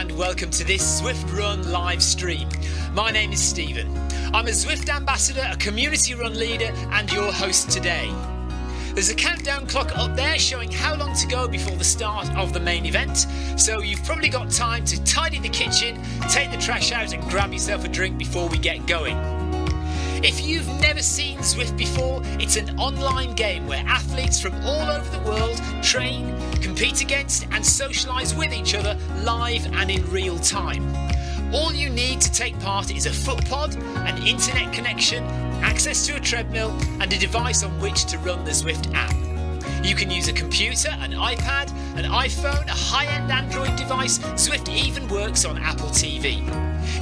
and welcome to this Zwift Run live stream. My name is Stephen. I'm a Zwift ambassador, a community run leader and your host today. There's a countdown clock up there showing how long to go before the start of the main event, so you've probably got time to tidy the kitchen, take the trash out and grab yourself a drink before we get going. If you've never seen Zwift before, it's an online game where athletes from all over the world train, compete against and socialise with each other live and in real time. All you need to take part is a foot pod, an internet connection, access to a treadmill and a device on which to run the Zwift app. You can use a computer, an iPad, an iPhone, a high-end Android device. Zwift even works on Apple TV.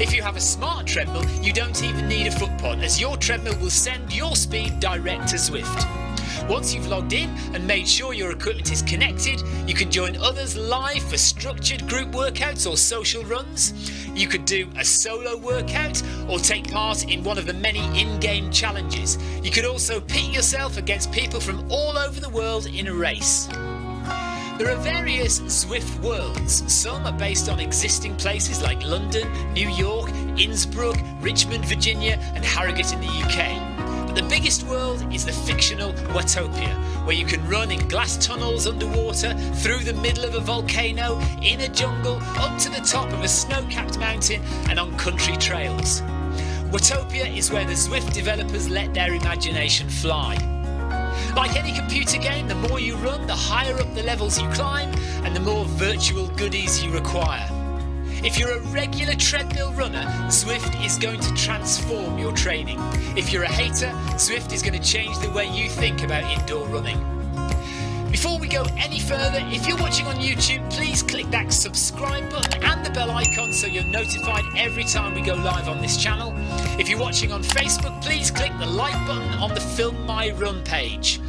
If you have a smart treadmill, you don't even need a foot pod, as your treadmill will send your speed direct to Zwift. Once you've logged in and made sure your equipment is connected, you can join others live for structured group workouts or social runs. You could do a solo workout or take part in one of the many in-game challenges. You could also pit yourself against people from all over the world in a race. There are various Zwift worlds. Some are based on existing places like London, New York, Innsbruck, Richmond, Virginia and Harrogate in the UK. But the biggest world is the fictional Watopia, where you can run in glass tunnels underwater, through the middle of a volcano, in a jungle, up to the top of a snow-capped mountain and on country trails. Watopia is where the Zwift developers let their imagination fly. Like any computer game, the more you run, the higher up the levels you climb and the more virtual goodies you require. If you're a regular treadmill runner, Zwift is going to transform your training. If you're a hater, Zwift is going to change the way you think about indoor running. Before we go any further, if you're watching on YouTube, please click that subscribe button and the bell icon so you're notified every time we go live on this channel. If you're watching on Facebook, please click the like button on the Film My Run page.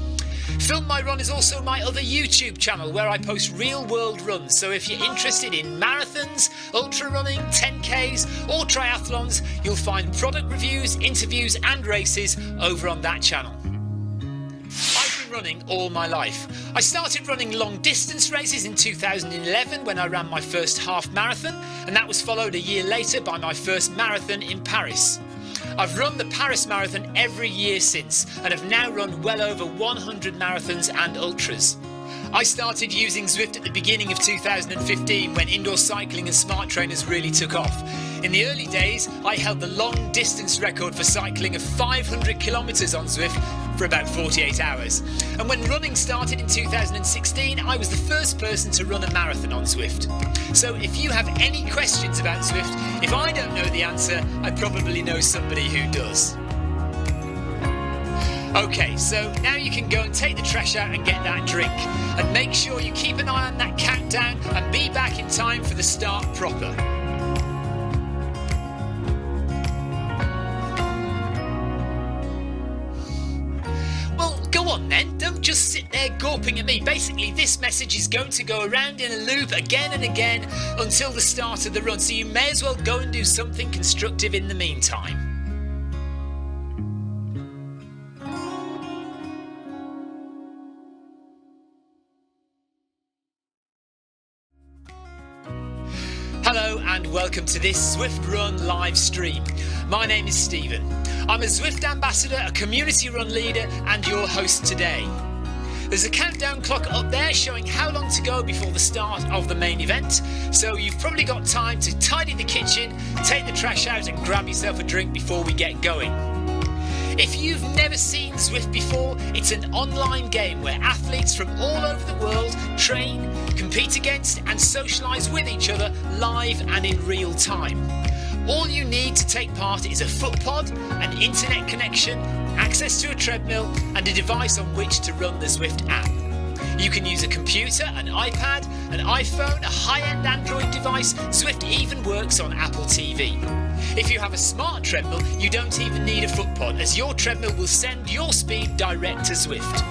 Film My Run is also my other YouTube channel where I post real world runs, so if you're interested in marathons, ultra running, 10Ks or triathlons, you'll find product reviews, interviews and races over on that channel. I've been running all my life. I started running long distance races in 2011 when I ran my first half marathon, and that was followed a year later by my first marathon in Paris. I've run the Paris Marathon every year since and have now run well over 100 marathons and ultras. I started using Zwift at the beginning of 2015 when indoor cycling and smart trainers really took off. In the early days, I held the long distance record for cycling of 500 kilometres on Zwift for about 48 hours. And when running started in 2016, I was the first person to run a marathon on Zwift. So if you have any questions about Zwift, if I don't know the answer, I probably know somebody who does. Okay, so now you can go and take the trash out and get that drink. And make sure you keep an eye on that countdown and be back in time for the start proper. Well, go on then, don't just sit there gawping at me. Basically, this message is going to go around in a loop again and again until the start of the run, so you may as well go and do something constructive in the meantime. Hello and welcome to this Zwift Run live stream. My name is Stephen. I'm a Zwift ambassador, a community run leader and your host today. There's a countdown clock up there showing how long to go before the start of the main event, so you've probably got time to tidy the kitchen, take the trash out and grab yourself a drink before we get going. If you've never seen Zwift before, it's an online game where athletes from all over the world train, compete against and socialise with each other live and in real time. All you need to take part is a foot pod, an internet connection, access to a treadmill and a device on which to run the Zwift app. You can use a computer, an iPad, an iPhone, a high-end Android device. Zwift even works on Apple TV. If you have a smart treadmill, you don't even need a foot pod, as your treadmill will send your speed direct to Zwift.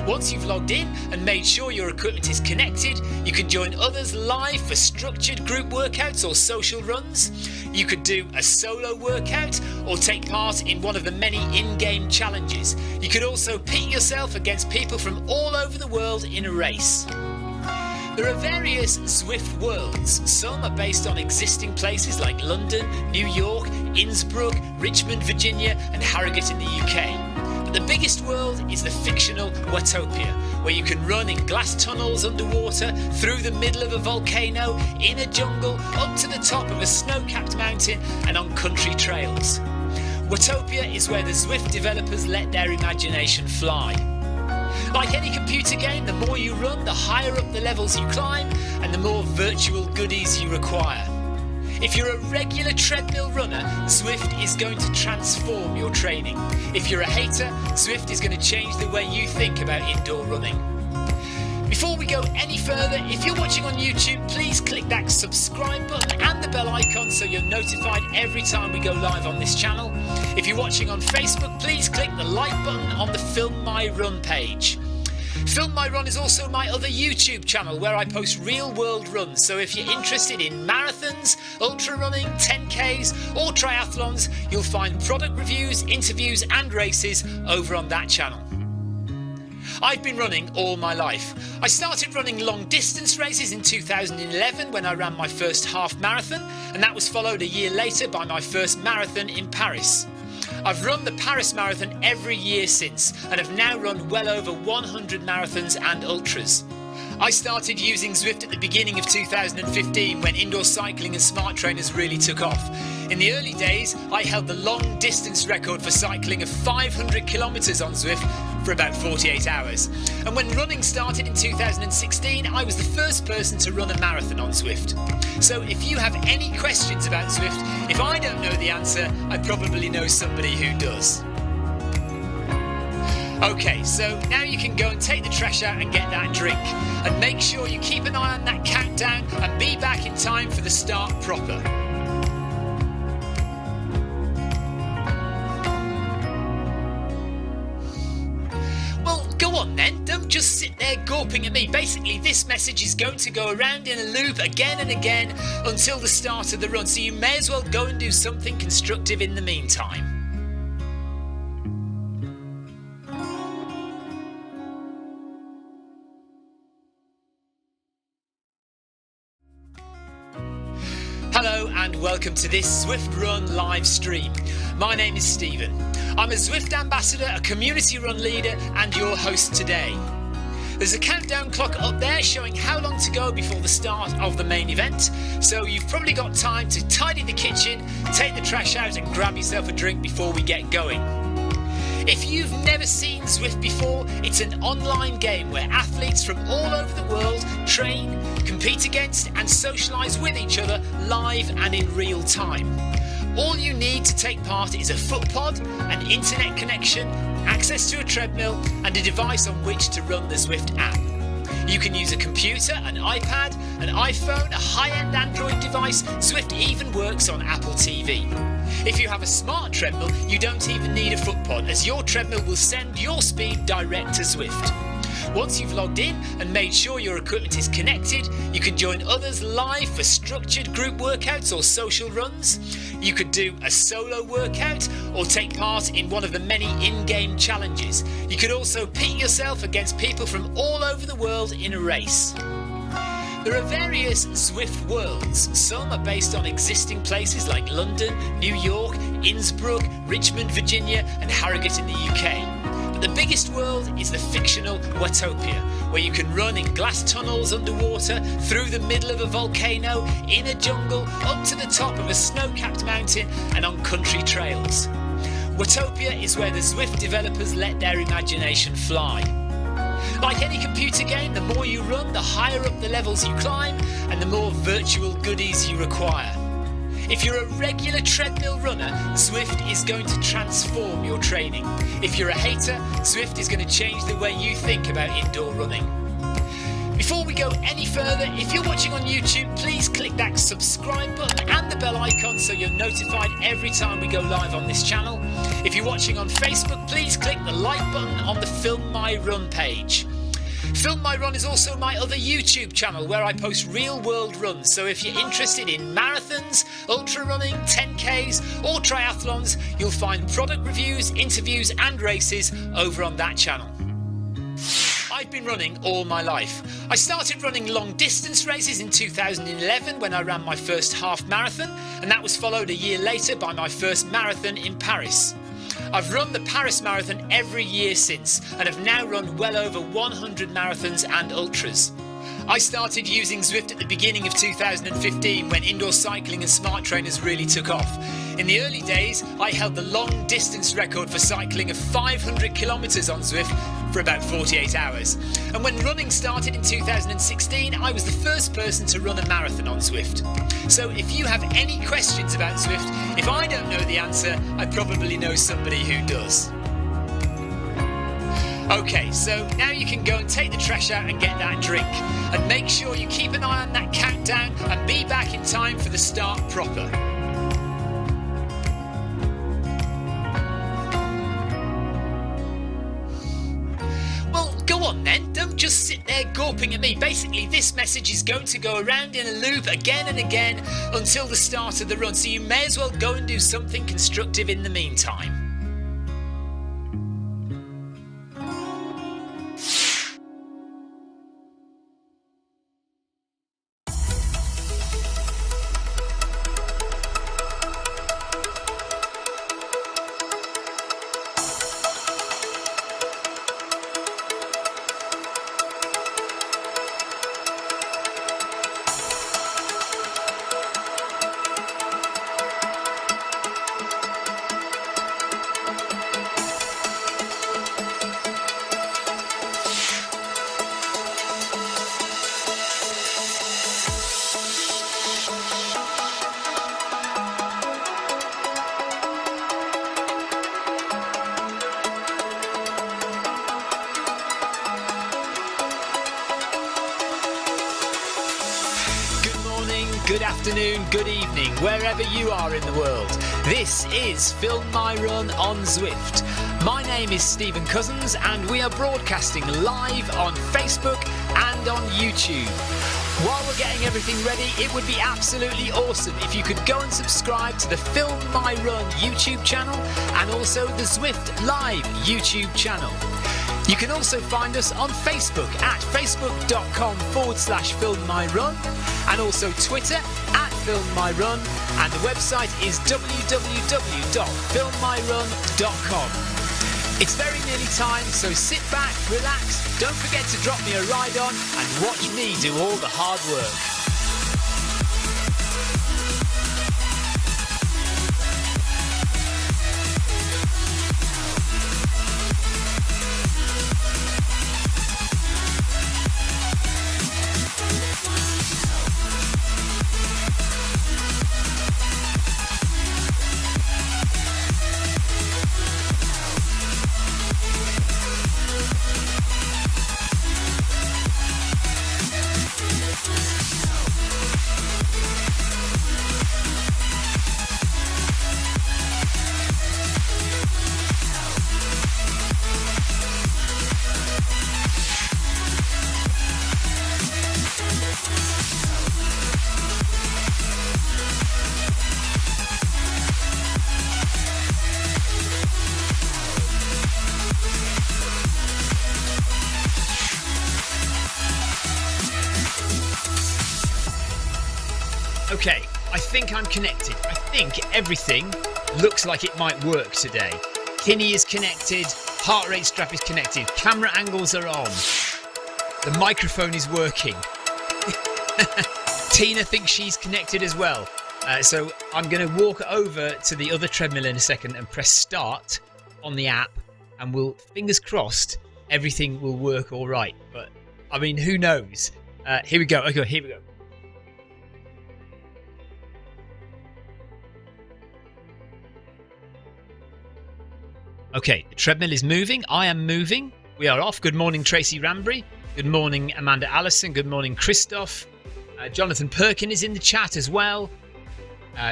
Once you've logged in and made sure your equipment is connected, you can join others live for structured group workouts or social runs. You could do a solo workout or take part in one of the many in-game challenges. You could also pit yourself against people from all over the world in a race. There are various Zwift worlds. Some are based on existing places like London, New York, Innsbruck, Richmond, Virginia and Harrogate in the UK. But the biggest world is the fictional Watopia, where you can run in glass tunnels underwater, through the middle of a volcano, in a jungle, up to the top of a snow-capped mountain and on country trails. Watopia is where the Zwift developers let their imagination fly. Like any computer game, the more you run, the higher up the levels you climb and the more virtual goodies you require. If you're a regular treadmill runner, Zwift is going to transform your training. If you're a hater, Zwift is going to change the way you think about indoor running. Before we go any further, if you're watching on YouTube, please click that subscribe button and the bell icon so you're notified every time we go live on this channel. If you're watching on Facebook, please click the like button on the Film My Run page. Film My Run is also my other YouTube channel where I post real world runs, so if you're interested in marathons, ultra running, 10Ks or triathlons, you'll find product reviews, interviews and races over on that channel. I've been running all my life. I started running long distance races in 2011 when I ran my first half marathon, and that was followed a year later by my first marathon in Paris. I've run the Paris Marathon every year since and have now run well over 100 marathons and ultras. I started using Zwift at the beginning of 2015 when indoor cycling and smart trainers really took off. In the early days, I held the long distance record for cycling of 500 kilometres on Zwift for about 48 hours. And when running started in 2016, I was the first person to run a marathon on Zwift. So if you have any questions about Zwift, if I don't know the answer, I probably know somebody who does. Okay, so now you can go and take the trash out and get that drink. And make sure you keep an eye on that countdown and be back in time for the start proper. Well, go on then, don't just sit there gawping at me. Basically, this message is going to go around in a loop again and again until the start of the run, so you may as well go and do something constructive in the meantime. Hello and welcome to this Zwift Run live stream. My name is Stephen. I'm a Zwift ambassador, a community run leader and your host today. There's a countdown clock up there showing how long to go before the start of the main event, so you've probably got time to tidy the kitchen, take the trash out and grab yourself a drink before we get going. If you've never seen Zwift before, it's an online game where athletes from all over the world train, compete against and socialise with each other live and in real time. All you need to take part is a foot pod, an internet connection, access to a treadmill and a device on which to run the Zwift app. You can use a computer, an iPad, an iPhone, a high-end Android device. Zwift even works on Apple TV. If you have a smart treadmill, you don't even need a foot pod, as your treadmill will send your speed direct to Zwift. Once you've logged in and made sure your equipment is connected, you can join others live for structured group workouts or social runs. You could do a solo workout or take part in one of the many in-game challenges. You could also pit yourself against people from all over the world in a race. There are various Zwift worlds. Some are based on existing places like London, New York, Innsbruck, Richmond, Virginia and Harrogate in the UK. But the biggest world is the fictional Watopia, where you can run in glass tunnels underwater, through the middle of a volcano, in a jungle, up to the top of a snow-capped mountain and on country trails. Watopia is where the Zwift developers let their imagination fly. Like any computer game, the more you run, the higher up the levels you climb and the more virtual goodies you require. If you're a regular treadmill runner, Zwift is going to transform your training. If you're a hater, Zwift is going to change the way you think about indoor running. Before we go any further, if you're watching on YouTube, please click that subscribe button and the bell icon so you're notified every time we go live on this channel. If you're watching on Facebook, please click the like button on the Film My Run page. Film My Run is also my other YouTube channel where I post real world runs, so if you're interested in marathons, ultra running, 10Ks or triathlons, you'll find product reviews, interviews and races over on that channel. I've been running all my life. I started running long distance races in 2011 when I ran my first half marathon, and that was followed a year later by my first marathon in Paris. I've run the Paris Marathon every year since, and have now run well over 100 marathons and ultras. I started using Zwift at the beginning of 2015 when indoor cycling and smart trainers really took off. In the early days, I held the long distance record for cycling of 500 kilometres on Zwift for about 48 hours. And when running started in 2016, I was the first person to run a marathon on Zwift. So if you have any questions about Zwift, if I don't know the answer, I probably know somebody who does. Okay, so now you can go and take the trash out and get that drink. And make sure you keep an eye on that countdown and be back in time for the start proper. Well, go on then, don't just sit there gawping at me. Basically, this message is going to go around in a loop again and again until the start of the run, so you may as well go and do something constructive in the meantime. Good afternoon, good evening, wherever you are in the world. This is Film My Run on Zwift. My name is Stephen Cousins and we are broadcasting live on Facebook and on YouTube. While we're getting everything ready, it would be absolutely awesome if you could go and subscribe to the Film My Run YouTube channel and also the Zwift Live YouTube channel. You can also find us on Facebook at facebook.com/filmmyrun and also Twitter at filmmyrun, and the website is www.filmmyrun.com. It's very nearly time, so sit back, relax, don't forget to drop me a ride on and watch me do all the hard work. Okay, I think I'm connected. I think everything looks like it might work today. Kinni is connected, heart rate strap is connected, camera angles are on, the microphone is working. Tina thinks she's connected as well. So I'm going to walk over to the other treadmill in a second and press start on the app, and we'll, fingers crossed, everything will work all right. But I mean, who knows? Here we go. Okay, here we go. Okay, the treadmill is moving. I am moving. We are off. Good morning, Tracy Rambury. Good morning, Amanda Allison. Good morning, Christoph. Jonathan Perkin is in the chat as well.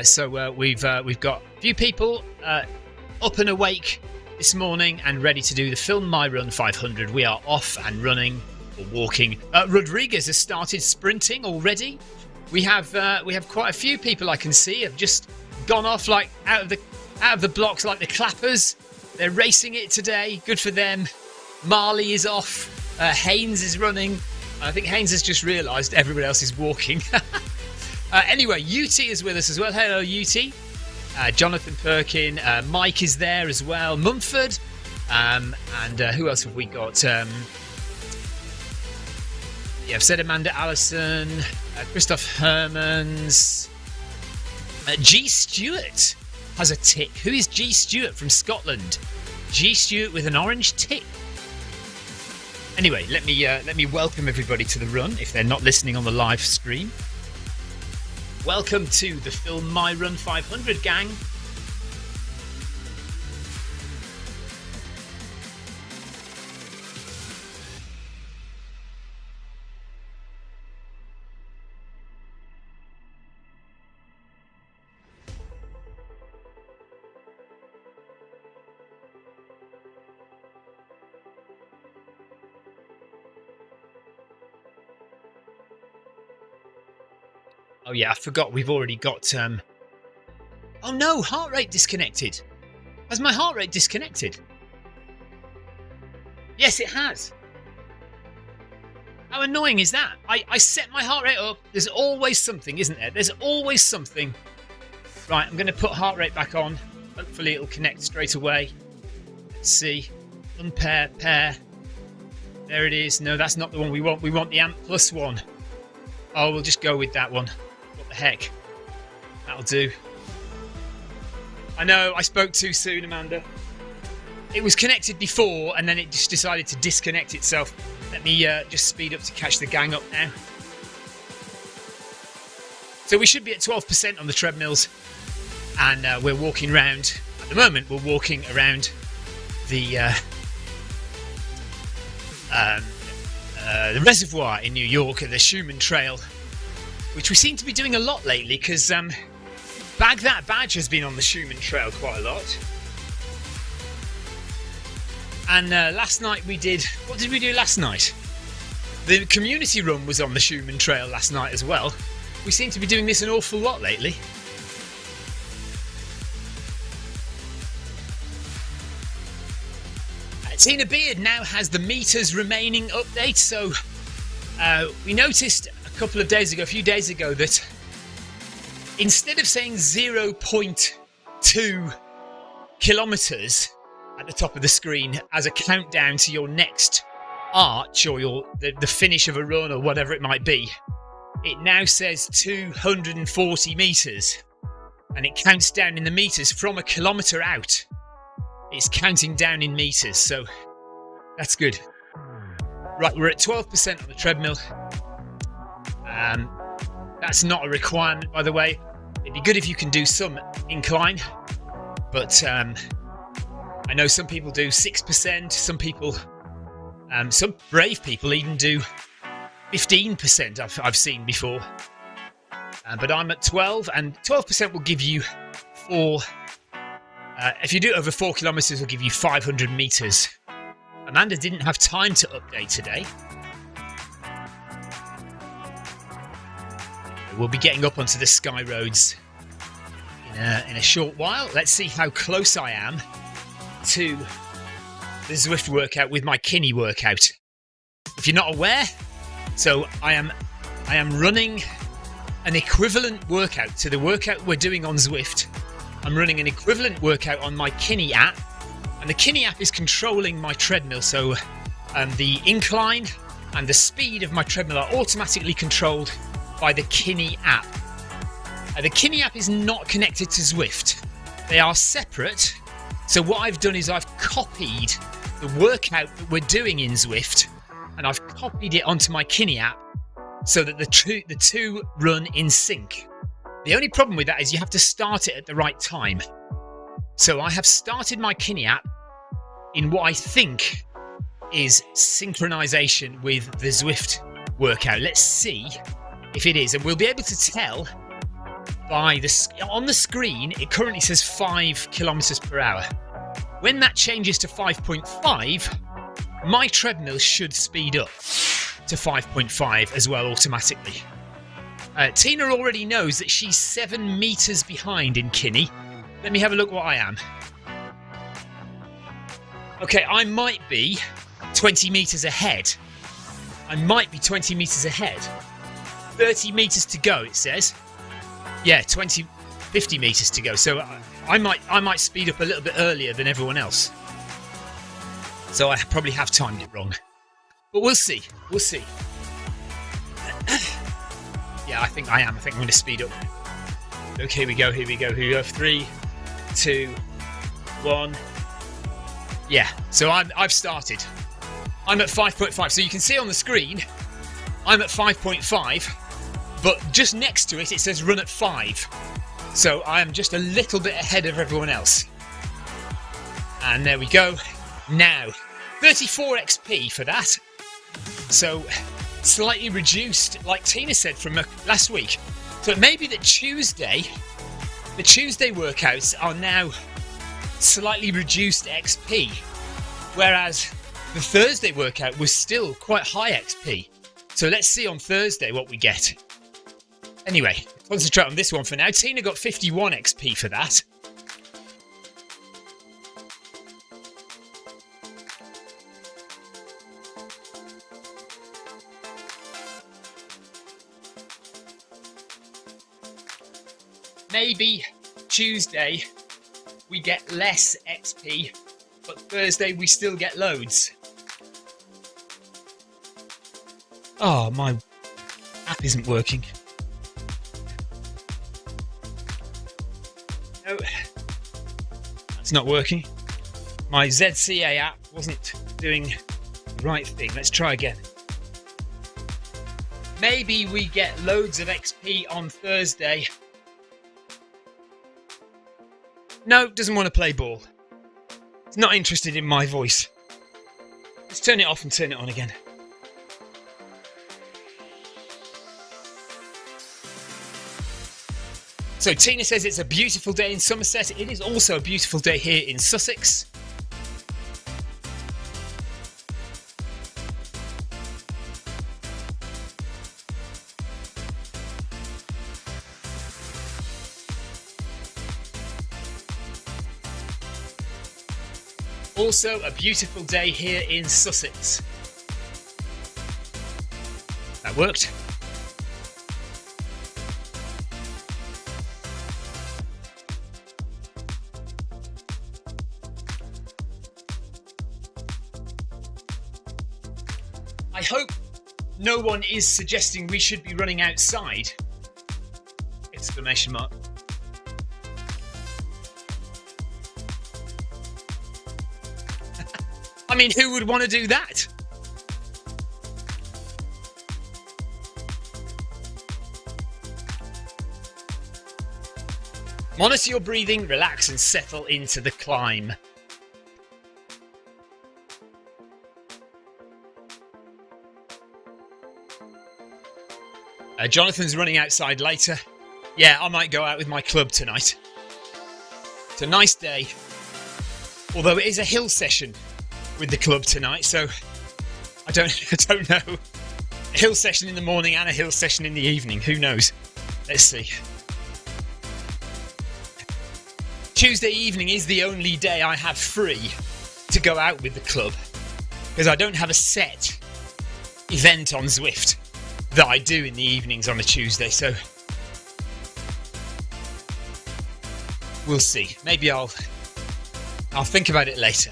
So we've got a few people up and awake this morning and ready to do the Film My Run 500. We are off and running or walking. Rodriguez has started sprinting already. We have quite a few people I can see have just gone off like out of the blocks like the clappers. They're racing it today. Good for them. Marley is off. Haynes is running. I think Haynes has just realised everybody else is walking. Anyway, UT is with us as well. Hello, UT. Jonathan Perkin. Mike is there as well. Mumford. And who else have we got? I've said Amanda Allison. Christoph Hermans. G. Stewart has a tick. Who is G. Stewart from Scotland? G. Stewart with an orange tick. Anyway, let me welcome everybody to the run if they're not listening on the live stream. Welcome to the Film My Run 500 gang. Oh yeah, I forgot we've already got... Oh no, heart rate disconnected. Has my heart rate disconnected? Yes, it has. How annoying is that? I set my heart rate up. There's always something, isn't there? There's always something. Right, I'm going to put heart rate back on. Hopefully it'll connect straight away. Let's see. Unpair, pair. There it is. No, that's not the one we want. We want the Amp Plus one. Oh, we'll just go with that one. What the heck? That'll do. I know, I spoke too soon, Amanda. It was connected before, and then it just decided to disconnect itself. Let me just speed up to catch the gang up now. So we should be at 12% on the treadmills, and we're walking around. At the moment, we're walking around the reservoir in New York, the Schumann Trail, which we seem to be doing a lot lately because Bag That Badge has been on the Schumann Trail quite a lot. And last night we did... What did we do last night? The community run was on the Schumann Trail last night as well. We seem to be doing this an awful lot lately. Tina Beard now has the meters remaining update. So we noticed a few days ago, that instead of saying 0.2 kilometers at the top of the screen as a countdown to your next arch or the finish of a run or whatever it might be, it now says 240 meters, and it counts down in the meters from a kilometer out. It's counting down in meters, so that's good. Right, we're at 12% on the treadmill. That's not a requirement, by the way. It'd be good if you can do some incline, but I know some people do 6%. Some people, some brave people even do 15%. I've seen before, but I'm at 12, and 12% will give you if you do it over 4 kilometers, it'll give you 500 meters. Amanda didn't have time to update today. We'll be getting up onto the Sky Roads in a short while. Let's see how close I am to the Zwift workout with my Kinni workout. If you're not aware, so I am running an equivalent workout to the workout we're doing on Zwift. I'm running an equivalent workout on my Kinni app, and the Kinni app is controlling my treadmill, so the incline and the speed of my treadmill are automatically controlled by the Kinni app. The Kinni app is not connected to Zwift. They are separate, so what I've done is I've copied the workout that we're doing in Zwift, and I've copied it onto my Kinni app so that the two run in sync. The only problem with that is you have to start it at the right time. So I have started my Kinni app in what I think is synchronization with the Zwift workout. Let's see if it is, and we'll be able to tell by on the screen. It currently says 5 kilometers per hour. When that changes to 5.5, my treadmill should speed up to 5.5 as well automatically. Tina already knows that she's 7 meters behind in Kinni. Let me have a look what I am. Okay, I might be 20 metres ahead. I might be 20 metres ahead. 30 metres to go, it says. Yeah, 50 metres to go. So I might speed up a little bit earlier than everyone else. So I probably have timed it wrong. But we'll see. We'll see. Yeah, I think I am. I think I'm going to speed up. Look, here we go. 3, 2, 1. Yeah, so I've started. I'm at 5.5. So you can see on the screen, I'm at 5.5. But just next to it, it says run at 5. So I am just a little bit ahead of everyone else. And there we go. Now, 34 XP for that. So slightly reduced, like Tina said from last week. So it may be that the Tuesday workouts are now slightly reduced XP. Whereas the Thursday workout was still quite high XP. So let's see on Thursday what we get. Anyway, concentrate on this one for now. Tina got 51 XP for that. Maybe Tuesday we get less XP, but Thursday we still get loads. Oh, my app isn't working. No, that's not working. My ZCA app wasn't doing the right thing. Let's try again. Maybe we get loads of XP on Thursday. No, doesn't want to play ball. It's not interested in my voice. Let's turn it off and turn it on again. So Tina says it's a beautiful day in Somerset. It is also a beautiful day here in Sussex. Also a beautiful day here in Sussex. That worked. I hope no one is suggesting we should be running outside! Exclamation mark. I mean, who would want to do that? Monitor your breathing, relax and settle into the climb. Jonathan's running outside later. Yeah, I might go out with my club tonight. It's a nice day. Although it is a hill session with the club tonight, so I don't know. A hill session in the morning and a hill session in the evening. Who knows? Let's see. Tuesday evening is the only day I have free to go out with the club, because I don't have a set event on Zwift that I do in the evenings on a Tuesday, so we'll see. Maybe I'll think about it later.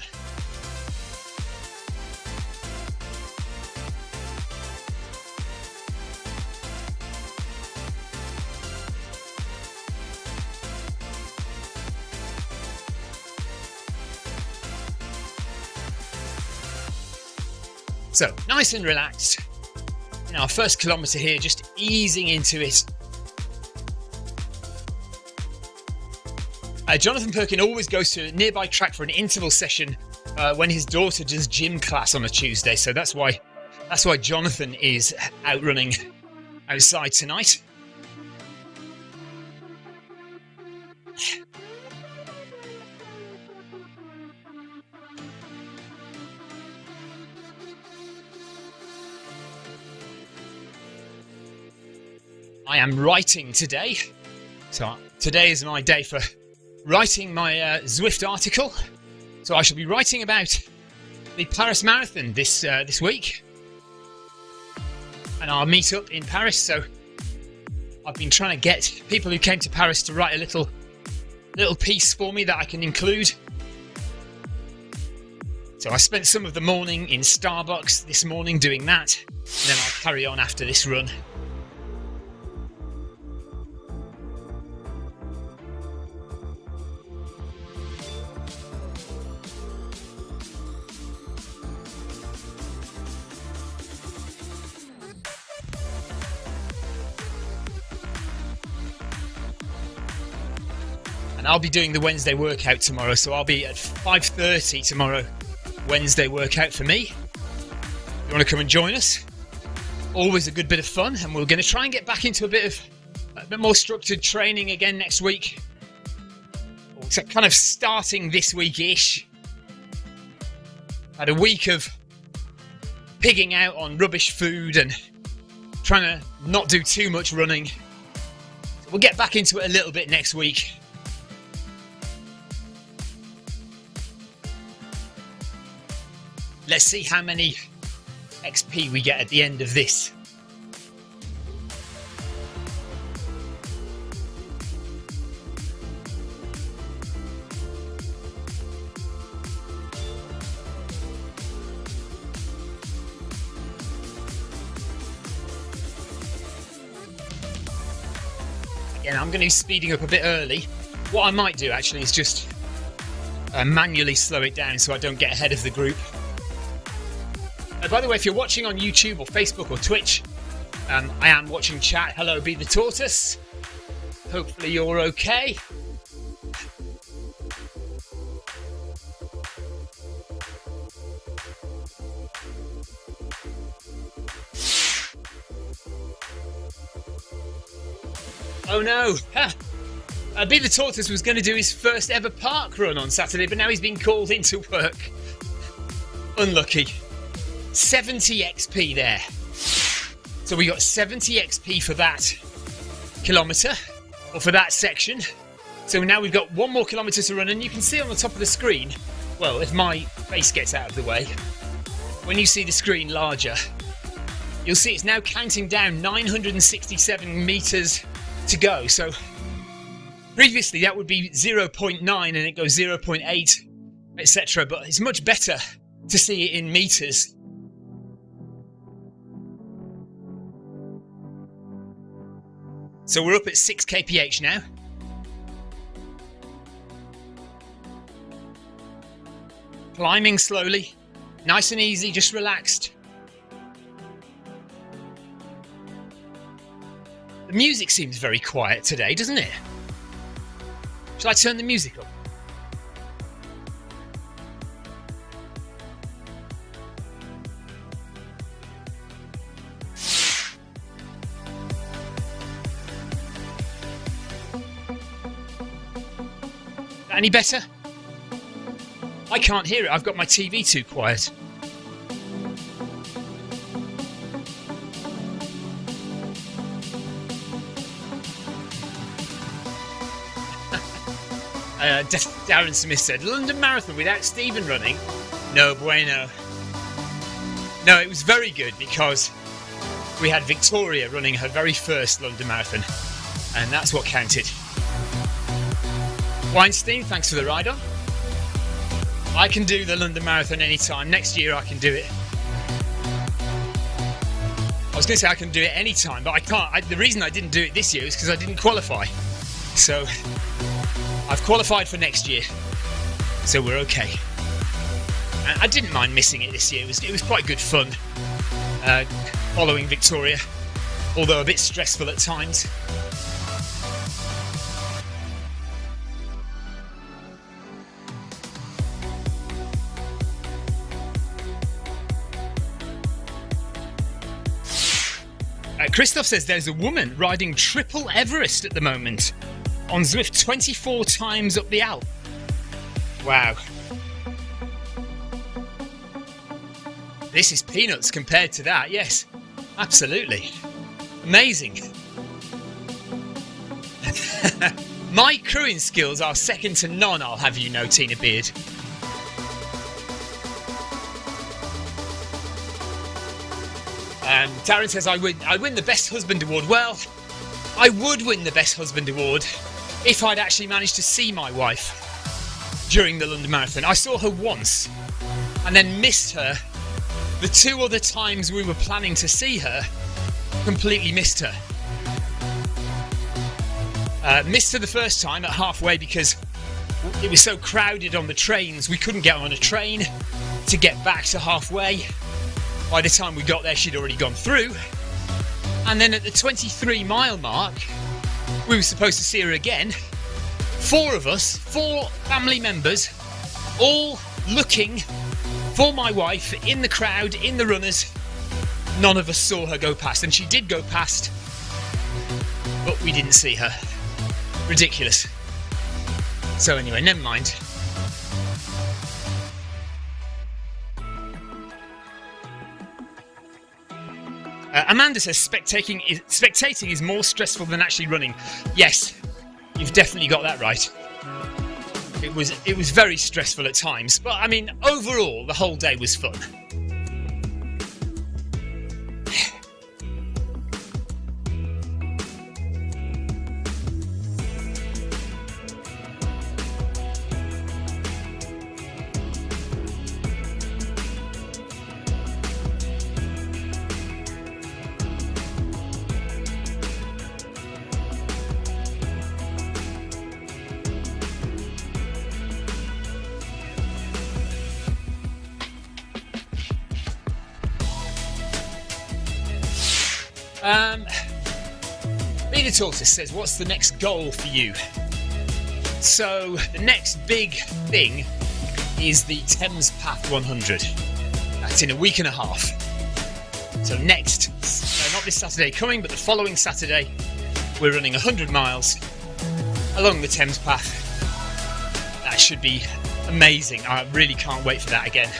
So, nice and relaxed. In our first kilometre here, just easing into it. Jonathan Perkin always goes to a nearby track for an interval session when his daughter does gym class on a Tuesday. So that's why Jonathan is out running outside tonight. I am writing today, so today is my day for writing my Zwift article. So I shall be writing about the Paris Marathon this week, and I'll meet up in Paris. So I've been trying to get people who came to Paris to write a little piece for me that I can include. So I spent some of the morning in Starbucks this morning doing that, and then I'll carry on after this run. And I'll be doing the Wednesday workout tomorrow, so I'll be at 5:30 tomorrow. Wednesday workout for me. If you want to come and join us, always a good bit of fun, and we're going to try and get back into a bit more structured training again next week. So kind of starting this week-ish. Had a week of pigging out on rubbish food and trying to not do too much running. So we'll get back into it a little bit next week. Let's see how many XP we get at the end of this. Again, I'm going to be speeding up a bit early. What I might do actually is just manually slow it down so I don't get ahead of the group. By the way, if you're watching on YouTube or Facebook or Twitch, I am watching chat. Hello, Be the Tortoise. Hopefully you're okay. Oh no! Be the Tortoise was going to do his first ever park run on Saturday, but now he's been called into work. Unlucky. 70 XP there. So we got 70 XP for that kilometre, or for that section. So now we've got 1 more kilometre to run, and you can see on the top of the screen, well, if my face gets out of the way, when you see the screen larger, you'll see it's now counting down 967 metres to go. So previously that would be 0.9 and it goes 0.8, etc. But it's much better to see it in metres. So we're up at 6 kph now. Climbing slowly, nice and easy, just relaxed. The music seems very quiet today, doesn't it? Shall I turn the music up? Any better? I can't hear it. I've got my TV too quiet. Darren Smith said, London Marathon without Stephen running? No bueno. No, it was very good because we had Victoria running her very first London Marathon, and that's what counted. Weinstein, thanks for the ride on. I can do the London Marathon anytime. Next year I can do it. I was going to say I can do it anytime, but I can't. The reason I didn't do it this year is because I didn't qualify. So I've qualified for next year. So we're okay. And I didn't mind missing it this year. It was quite good fun following Victoria, although a bit stressful at times. Christoph says there's a woman riding triple Everest at the moment on Zwift 24 times up the Alp. Wow. This is peanuts compared to that, yes. Absolutely. Amazing. My crewing skills are second to none, I'll have you know, Tina Beard. Darren says I win the Best Husband Award. Well, I would win the Best Husband Award if I'd actually managed to see my wife during the London Marathon. I saw her once and then missed her. The 2 other times we were planning to see her, completely missed her. Missed her the first time at halfway because it was so crowded on the trains we couldn't get on a train to get back to halfway. By the time we got there she'd already gone through. And then at the 23-mile mark we were supposed to see her again. 4 of us, 4 family members, all looking for my wife in the crowd, in the runners. None of us saw her go past, and she did go past, but we didn't see her. Ridiculous. So anyway, never mind. Amanda says spectating is more stressful than actually running. Yes, you've definitely got that right. It was very stressful at times, but I mean, overall, the whole day was fun. Be the Tortoise says, what's the next goal for you? So the next big thing is the Thames Path 100. That's in a week and a half. So next, not this Saturday coming, but the following Saturday, we're running 100 miles along the Thames Path. That should be amazing. I really can't wait for that again.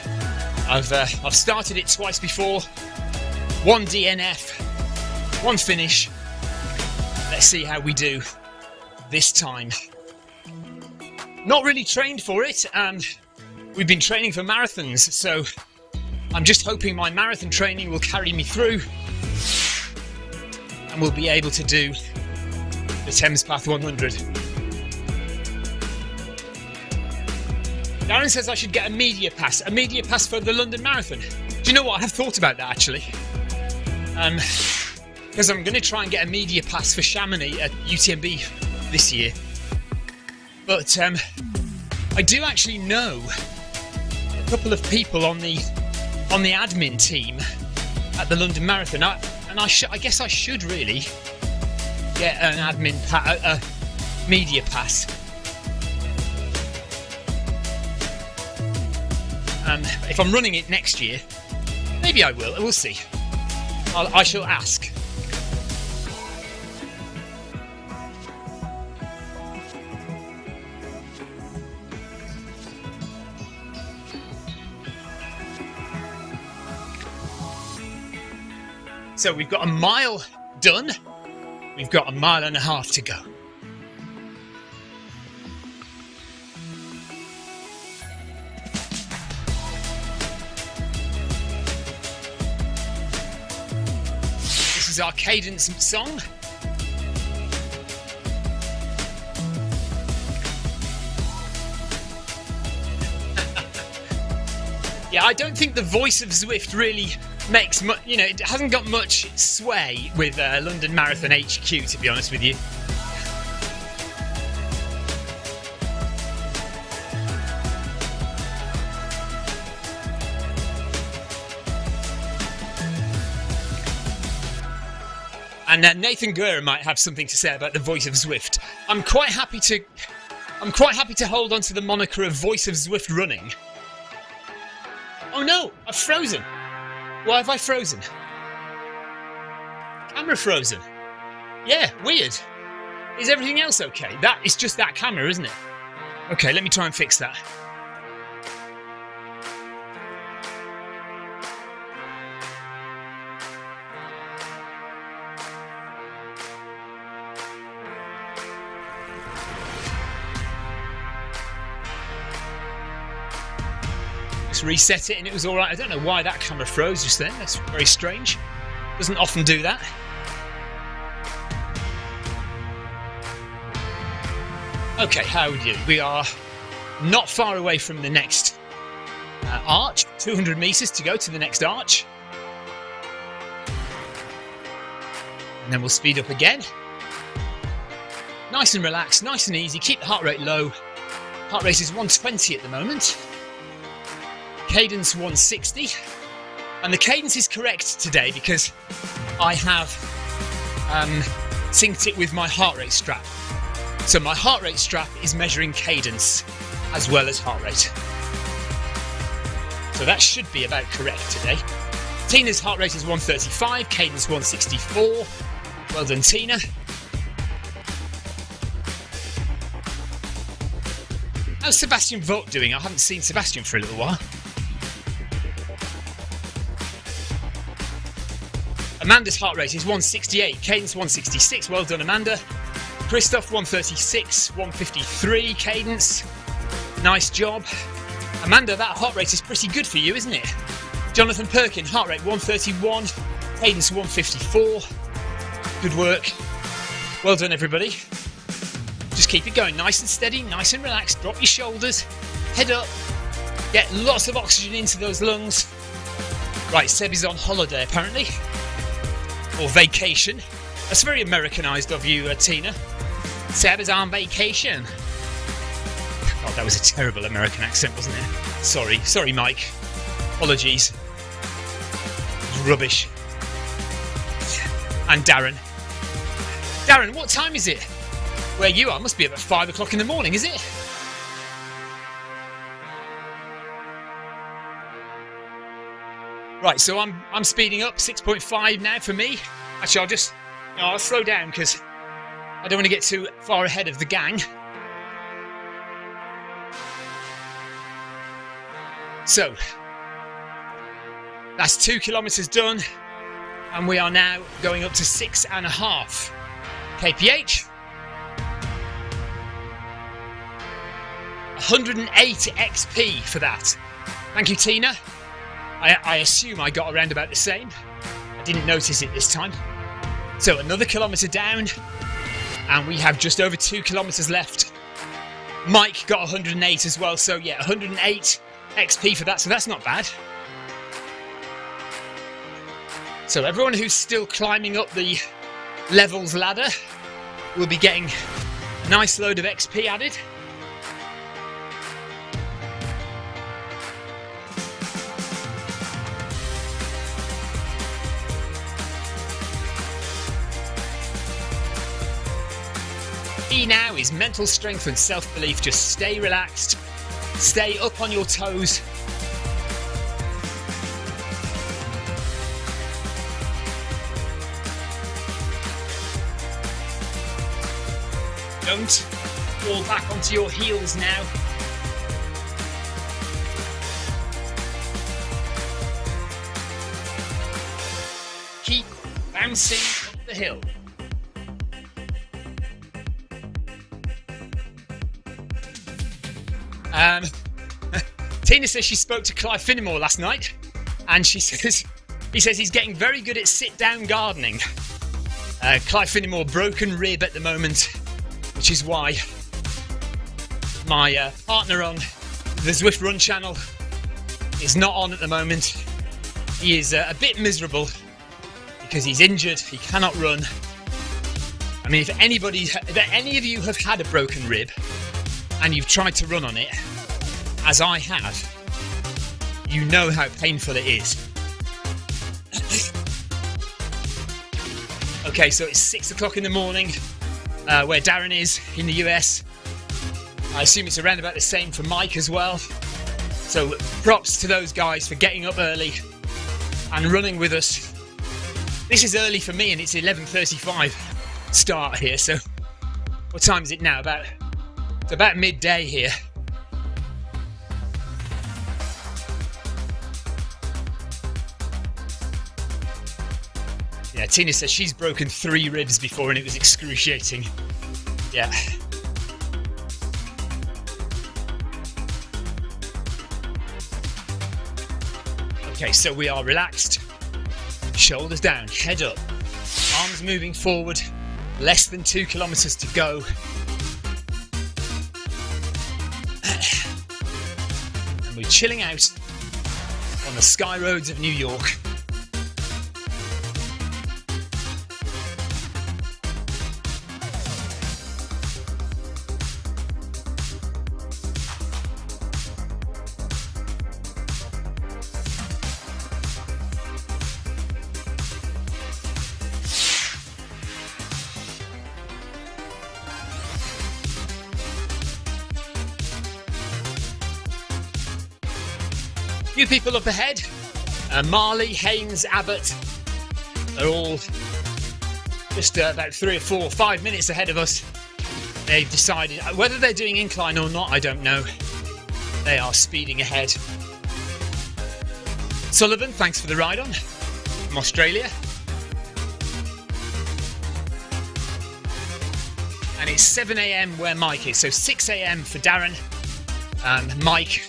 I've started it twice before. 1 DNF, 1 finish. Let's see how we do this time. Not really trained for it. We've been training for marathons, so I'm just hoping my marathon training will carry me through and we'll be able to do the Thames Path 100. Darren says I should get a media pass for the London Marathon. Do you know what? I have thought about that actually. Because I'm going to try and get a media pass for Chamonix at UTMB this year. But I do actually know a couple of people on the admin team at the London Marathon, I guess I should really get an a media pass. If I'm running it next year, maybe I will. We'll see. I shall ask. So we've got a mile done. We've got a mile and a half to go. This is our cadence song. Yeah, I don't think the voice of Zwift really makes much, it hasn't got much sway with London Marathon HQ, to be honest with you. And Nathan Guerra might have something to say about the voice of Zwift. I'm quite happy to hold on to the moniker of voice of Zwift running. Oh no, I've frozen. Why have I frozen? Camera frozen. Yeah, weird. Is everything else okay? That is just that camera, isn't it? Okay, let me try and fix that. Reset it and it was alright. I don't know why that camera froze just then. That's very strange. Doesn't often do that. Okay, how are we doing? We are not far away from the next arch. 200 meters to go to the next arch. And then we'll speed up again. Nice and relaxed, nice and easy. Keep the heart rate low. Heart rate is 120 at the moment. Cadence 160. And the cadence is correct today because I have synced it with my heart rate strap. So my heart rate strap is measuring cadence as well as heart rate. So that should be about correct today. Tina's heart rate is 135, cadence 164. Well done, Tina. How's Sebastian Vogt doing? I haven't seen Sebastian for a little while. Amanda's heart rate is 168, cadence 166. Well done, Amanda. Christoph 136, 153 cadence. Nice job. Amanda, that heart rate is pretty good for you, isn't it? Jonathan Perkin, heart rate 131, cadence 154. Good work. Well done, everybody. Just keep it going nice and steady, nice and relaxed. Drop your shoulders, head up, get lots of oxygen into those lungs. Right, Seb is on holiday apparently, or vacation. That's very Americanized of you, Tina. Seb is on vacation. God, that was a terrible American accent, wasn't it? Sorry, Mike. Apologies. It was rubbish. And Darren. Darren, what time is it? Where you are? Must be about 5 o'clock in the morning, is it? Right, so I'm speeding up, 6.5 now for me. Actually, I'll slow down because I don't want to get too far ahead of the gang. So, that's 2 kilometers done, and we are now going up to 6.5 kph. 108 XP for that. Thank you, Tina. I assume I got around about the same. I didn't notice it this time. So another kilometre down, and we have just over 2 kilometres left. Mike got 108 as well, so yeah, 108 XP for that, so that's not bad. So everyone who's still climbing up the levels ladder will be getting a nice load of XP added. Key now is mental strength and self-belief. Just stay relaxed, stay up on your toes. Don't fall back onto your heels now. Keep bouncing up the hill. Tina says she spoke to Clive Finnemore last night, and he says he's getting very good at sit-down gardening. Clive Finnemore broken rib at the moment, which is why my partner on the Zwift Run channel is not on at the moment. He is a bit miserable because he's injured. He cannot run. I mean, if any of you have had a broken rib and you've tried to run on it, as I have, you know how painful it is. Okay, so it's 6 o'clock in the morning, where Darren is in the US. I assume it's around about the same for Mike as well. So props to those guys for getting up early and running with us. This is early for me, and it's 11:35 start here. So what time is it now? It's about midday here. Yeah, Tina says she's broken 3 ribs before and it was excruciating. Yeah. Okay, so we are relaxed. Shoulders down, head up, arms moving forward, less than 2 kilometers to go. And we're chilling out on the sky roads of New York. Few people up ahead. Marley, Haynes, Abbott are all just about 3 or 4 or 5 minutes ahead of us. They've decided, whether they're doing incline or not, I don't know. They are speeding ahead. Sullivan, thanks for the ride on from Australia. And it's 7 a.m. where Mike is, so 6 a.m. for Darren. Mike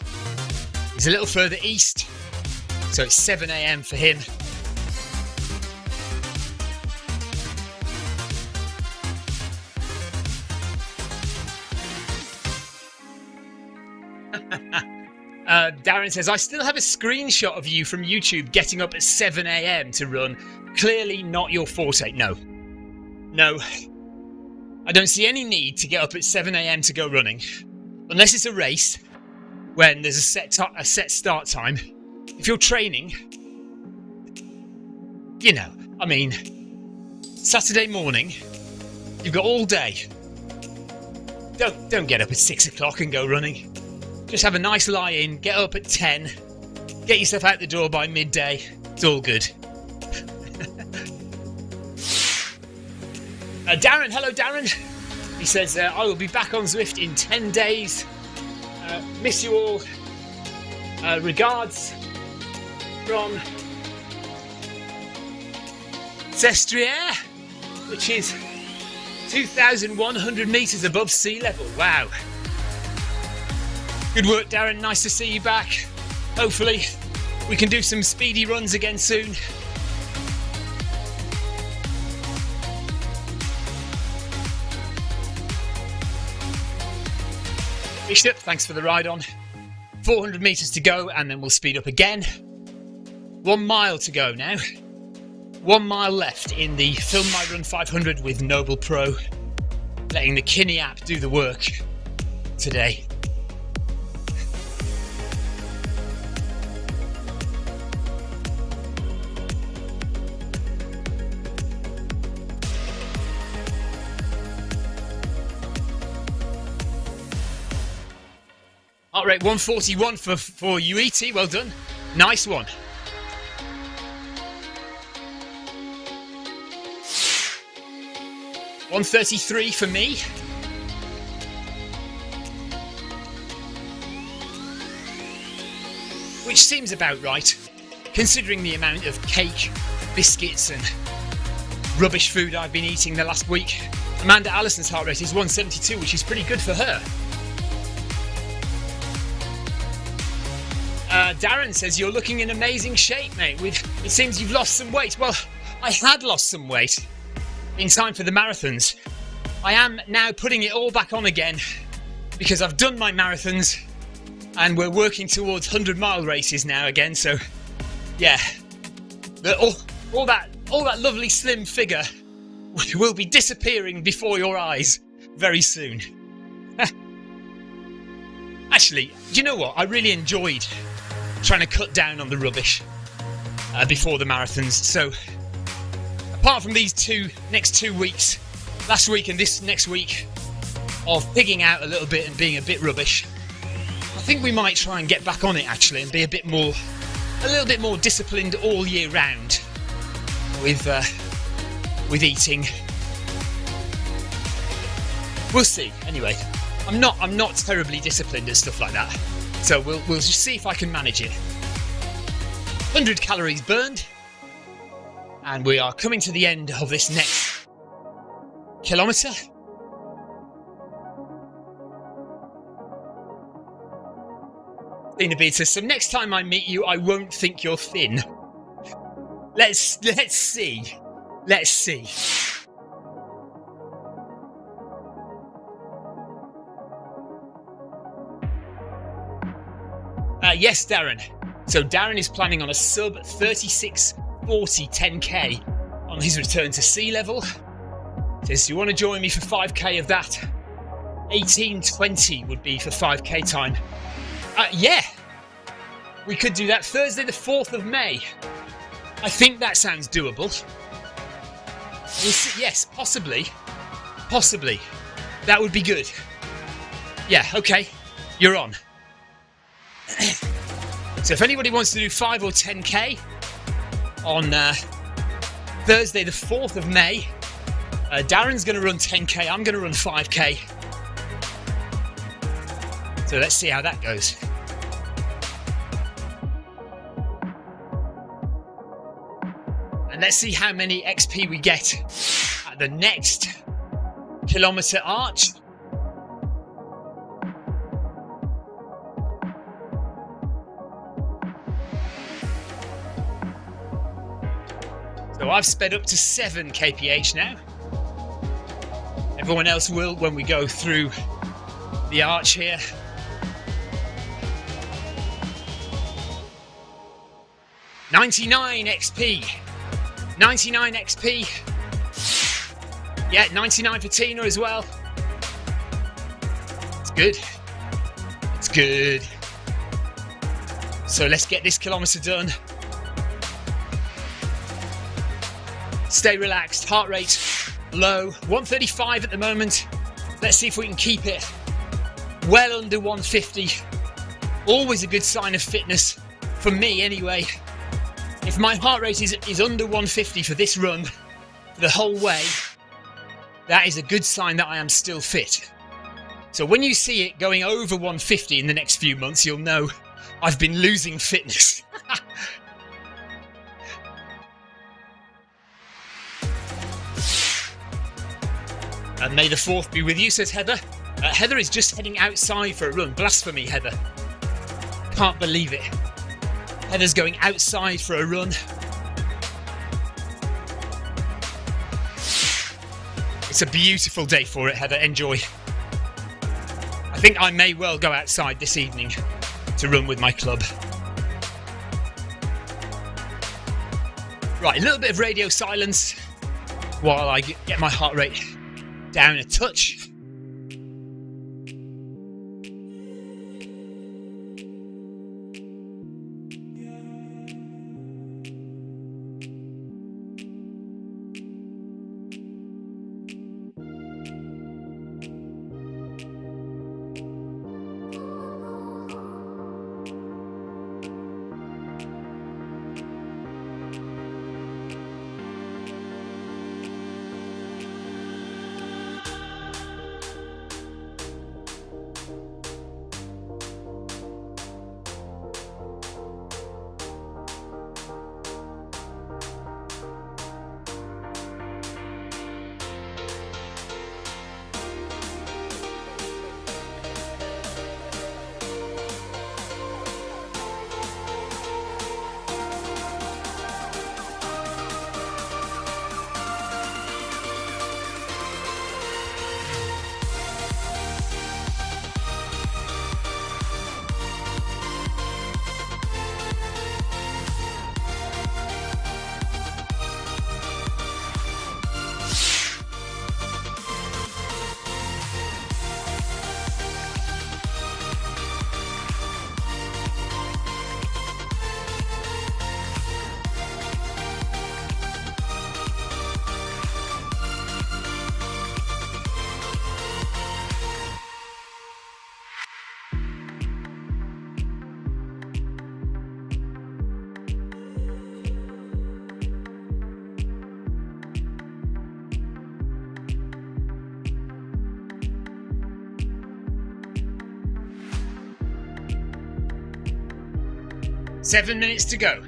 is a little further east, so it's 7 a.m. for him. Darren says, I still have a screenshot of you from YouTube getting up at 7 a.m. to run. Clearly not your forte. No. I don't see any need to get up at 7 a.m. to go running. Unless it's a race, when there's a set start time. If you're training, you know, I mean, Saturday morning, you've got all day. Don't get up at 6 o'clock and go running. Just have a nice lie in, get up at 10, get yourself out the door by midday. It's all good. Darren, hello Darren. He says, I will be back on Zwift in 10 days. Miss you all. Regards from Sestriere, which is 2,100 metres above sea level. Wow. Good work, Darren. Nice to see you back. Hopefully we can do some speedy runs again soon. Bishop, thanks for the ride on. 400 metres to go and then we'll speed up again. 1 mile to go now. 1 mile left in the Film My Run 500 with Noble Pro. Letting the Kinni app do the work today. Heart rate 141 for UET, well done. Nice one. $133 for me. Which seems about right, considering the amount of cake, biscuits and rubbish food I've been eating the last week. Amanda Allison's heart rate is 172, which is pretty good for her. Darren says, you're looking in amazing shape, mate. It seems you've lost some weight. Well, I had lost some weight in time for the marathons. I am now putting it all back on again because I've done my marathons and we're working towards 100-mile races now again. So, yeah, all that lovely slim figure will be disappearing before your eyes very soon. Actually, do you know what? I really enjoyed trying to cut down on the rubbish before the marathons. So, apart from these next 2 weeks, last week and this next week, of pigging out a little bit and being a bit rubbish, I think we might try and get back on it actually and be a little bit more disciplined all year round with eating. We'll see. Anyway, I'm not terribly disciplined at stuff like that, so we'll just see if I can manage it. 100 calories burned, and we are coming to the end of this next kilometre. Tina Beat says, so next time I meet you, I won't think you're thin. Let's see. Let's see. Yes, Darren. So Darren is planning on a sub 36:40 10k on his return to sea level. Says, do you want to join me for 5k of that? 18:20 would be for 5k time. Yeah, we could do that Thursday the 4th of May. I think that sounds doable. Yes, possibly. Possibly. That would be good. Yeah, okay. You're on. So if anybody wants to do 5 or 10k on Thursday the 4th of May, Darren's going to run 10k, I'm going to run 5k. So let's see how that goes. And let's see how many XP we get at the next kilometre arch. So I've sped up to 7 kph now. Everyone else will when we go through the arch here. $99 XP. 99 XP. Yeah, 99 for Tina as well. It's good. It's good. So let's get this kilometre done. Stay relaxed, heart rate low, 135 at the moment. Let's see if we can keep it well under 150. Always a good sign of fitness, for me anyway. If my heart rate is under 150 for this run, for the whole way, that is a good sign that I am still fit. So when you see it going over 150 in the next few months, you'll know I've been losing fitness. And May the 4th be with you, says Heather. Heather is just heading outside for a run. Blasphemy, Heather. Can't believe it. Heather's going outside for a run. It's a beautiful day for it, Heather. Enjoy. I think I may well go outside this evening to run with my club. Right, a little bit of radio silence while I get my heart rate down a touch. Seven minutes to go.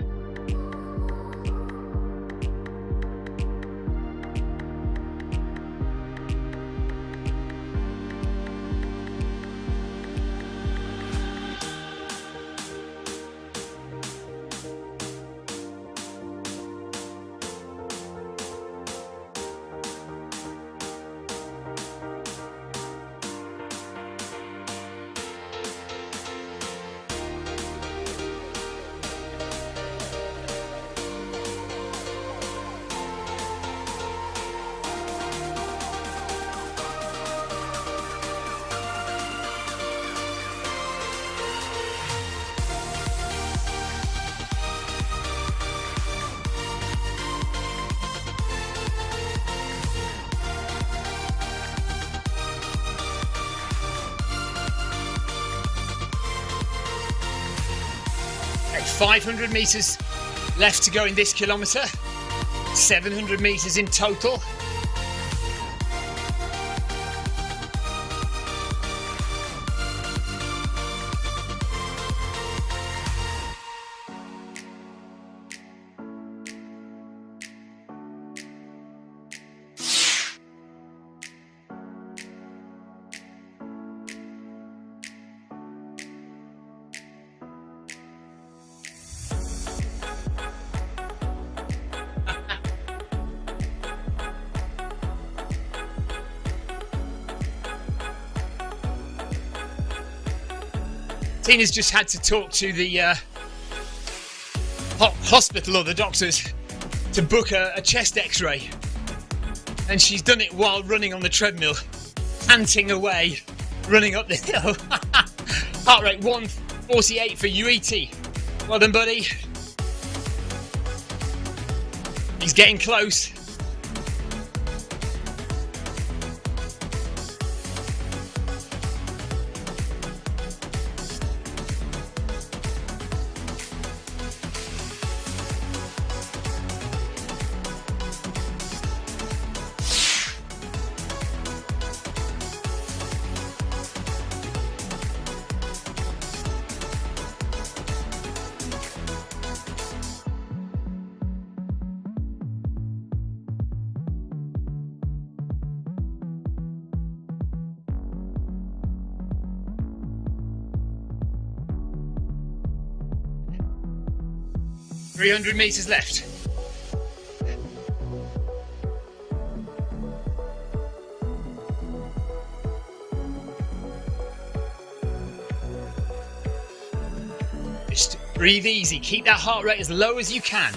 Right, 500 metres left to go in this kilometre, 700 metres in total. Tina's just had to talk to the hospital or the doctors to book a chest x-ray, and she's done it while running on the treadmill, panting away, running up the hill. Heart rate 148 for UET. Well done, buddy. He's getting close. $300 meters left. Just breathe easy, keep that heart rate as low as you can.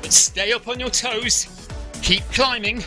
But stay up on your toes, keep climbing.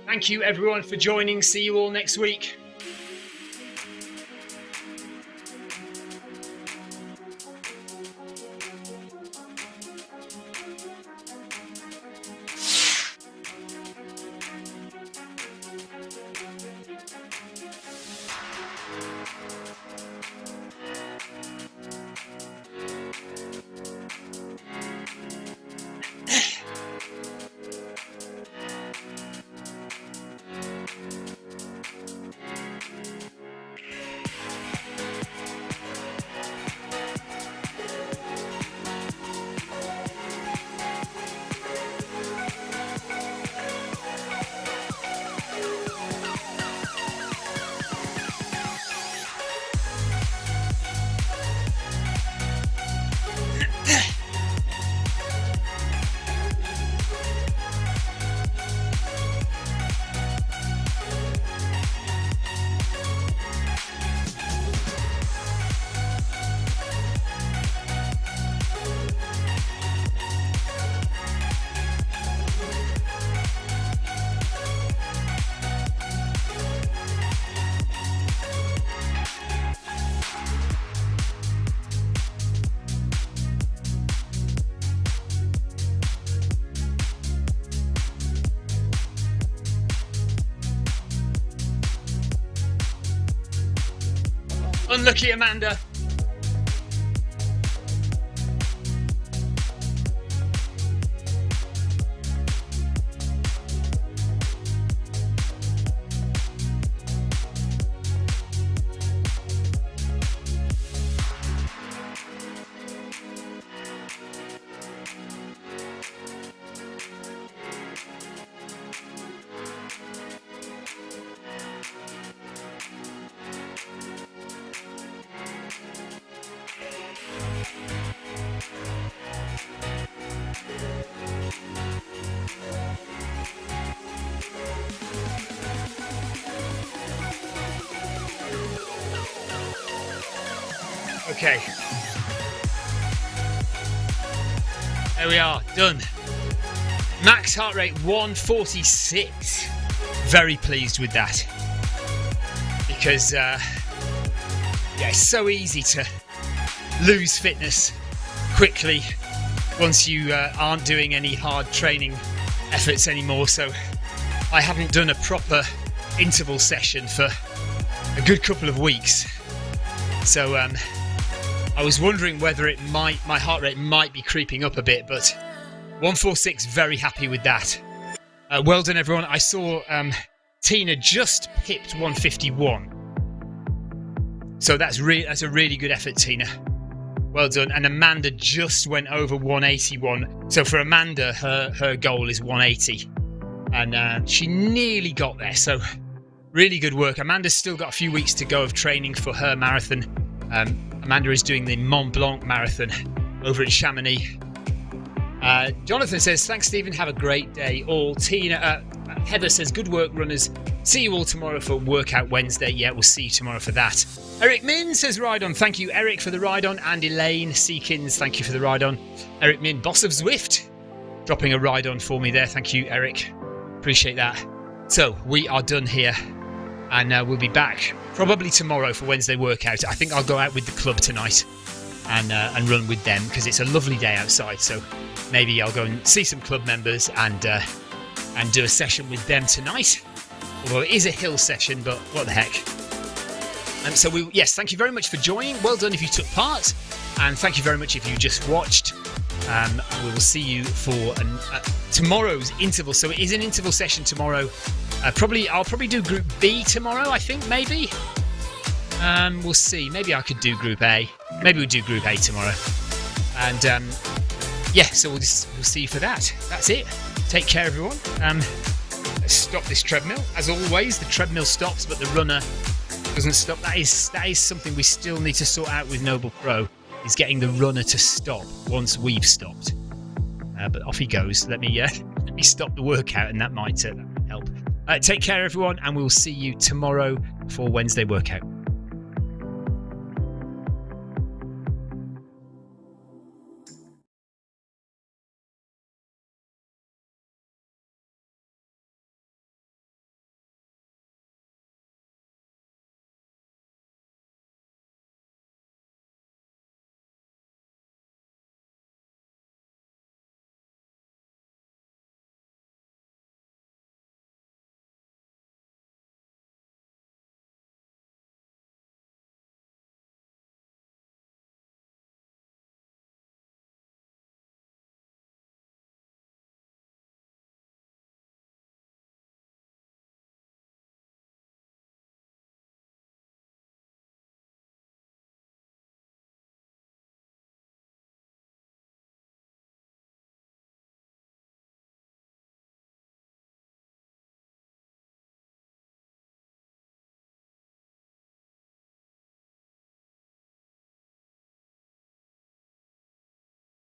Thank you everyone for joining. See you all next week. Unlucky Amanda. Okay. There we are, done. Max heart rate 146. Very pleased with that. Because, yeah, it's so easy to lose fitness quickly once you aren't doing any hard training efforts anymore. So I haven't done a proper interval session for a good couple of weeks. So I was wondering whether my heart rate might be creeping up a bit, but 146, very happy with that. Well done, everyone. I saw Tina just pipped 151. So that's a really good effort, Tina. Well done. And Amanda just went over 181. So for Amanda, her goal is 180. And she nearly got there. So really good work. Amanda's still got a few weeks to go of training for her marathon. Amanda is doing the Mont Blanc marathon over in Chamonix. Jonathan says, thanks, Stephen. Have a great day all. Heather says, good work, runners. See you all tomorrow for Workout Wednesday. Yeah, we'll see you tomorrow for that. Eric Min says, ride on. Thank you, Eric, for the ride on. And Elaine Seekins, thank you for the ride on. Eric Min, boss of Zwift, dropping a ride on for me there. Thank you, Eric. Appreciate that. So we are done here. And we'll be back probably tomorrow for Wednesday workout. I think I'll go out with the club tonight and run with them because it's a lovely day outside. So maybe I'll go and see some club members and do a session with them tonight. Although it is a hill session, but what the heck. Yes, thank you very much for joining. Well done if you took part, and thank you very much if you just watched. We will see you for tomorrow's interval. So it is an interval session tomorrow. I'll probably do Group B tomorrow, I think, maybe. We'll see. Maybe I could do Group A. Maybe we'll do Group A tomorrow. And yeah, so we'll see you for that. That's it. Take care, everyone. Let's stop this treadmill. As always, the treadmill stops, but the runner doesn't stop. That is something we still need to sort out with Noble Pro, is getting the runner to stop once we've stopped. But off he goes. Let me stop the workout, and that might help. Take care, everyone, and we'll see you tomorrow for Wednesday workout.